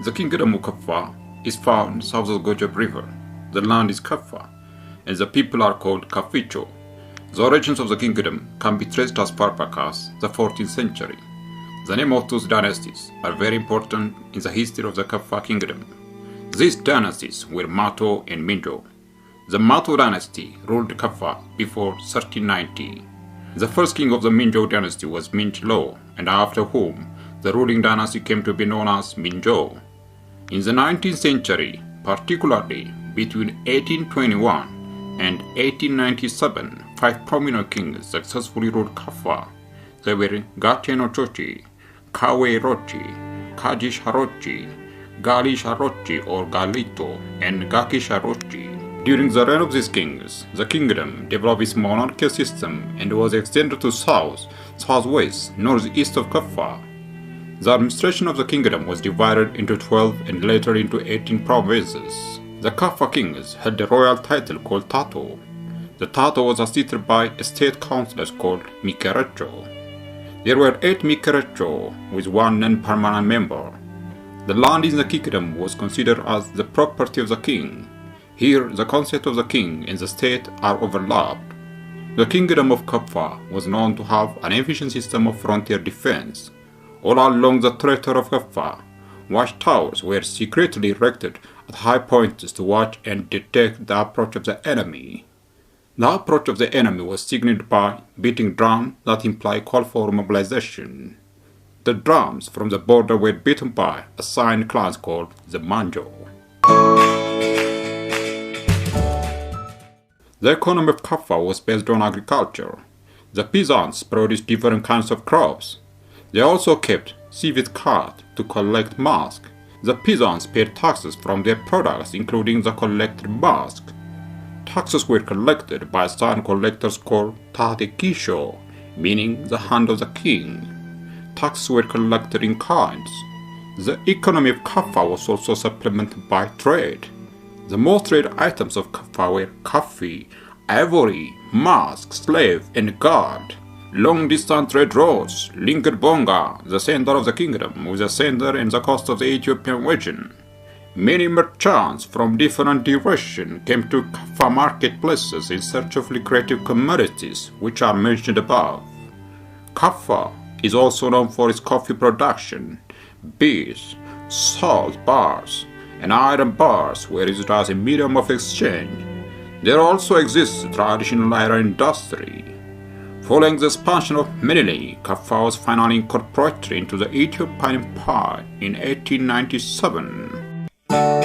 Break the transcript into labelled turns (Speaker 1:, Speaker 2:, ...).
Speaker 1: The kingdom of Kafa is found south of Gojab River. The land is Kafa, and the people are called Kaficho. The origins of the kingdom can be traced as far back as the 14th century. The name of those dynasties are very important in the history of the Kafa kingdom. These dynasties were Mato and Minjo. The Mato dynasty ruled Kafa before 1390. The first king of the Minjo dynasty was Minjlo, and after whom the ruling dynasty came to be known as Minjo. In the 19th century, particularly between 1821 and 1897, 5 prominent kings successfully ruled Kafa. They were Gatenochochi, Kawe Rochi, Kajish Harochi, Galish Harochi or Galito, and Gakish Harochi. During the reign of these kings, the kingdom developed its monarchical system and was extended to south, southwest, northeast of Kafa. The administration of the kingdom was divided into 12 and later into 18 provinces. The Kafa kings held a royal title called Tato. The Tato was assisted by a state councillor called Mikerecho. There were 8 Mikerecho with 1 non-permanent member. The land in the kingdom was considered as the property of the king. Here, the concept of the king and the state are overlapped. The kingdom of Kafa was known to have an efficient system of frontier defense. All along the territory of Kafa, watchtowers were secretly erected at high points to watch and detect the approach of the enemy. The approach of the enemy was signaled by beating drums that imply call for mobilization. The drums from the border were beaten by assigned clans called the Manjo. The economy of Kafa was based on agriculture. The peasants produced different kinds of crops. They also kept civet carts to collect musk. The peasants paid taxes from their products, including the collected musk. Taxes were collected by assigned collectors called Tatekisho, meaning the hand of the king. Taxes were collected in kinds. The economy of Kafa was also supplemented by trade. The most traded items of Kafa were coffee, ivory, musk, slave, and guard. Long-distance trade routes linked Bonga, the center of the kingdom, with the center and the coast of the Ethiopian region. Many merchants from different directions came to Kafa marketplaces in search of lucrative commodities, which are mentioned above. Kafa is also known for its coffee production. Bees, salt bars, and iron bars were used as a medium of exchange. There also exists traditional iron industry. Following the expansion of Menele, Kafa was finally incorporated into the Ethiopian Empire in 1897.
Speaker 2: Yeah.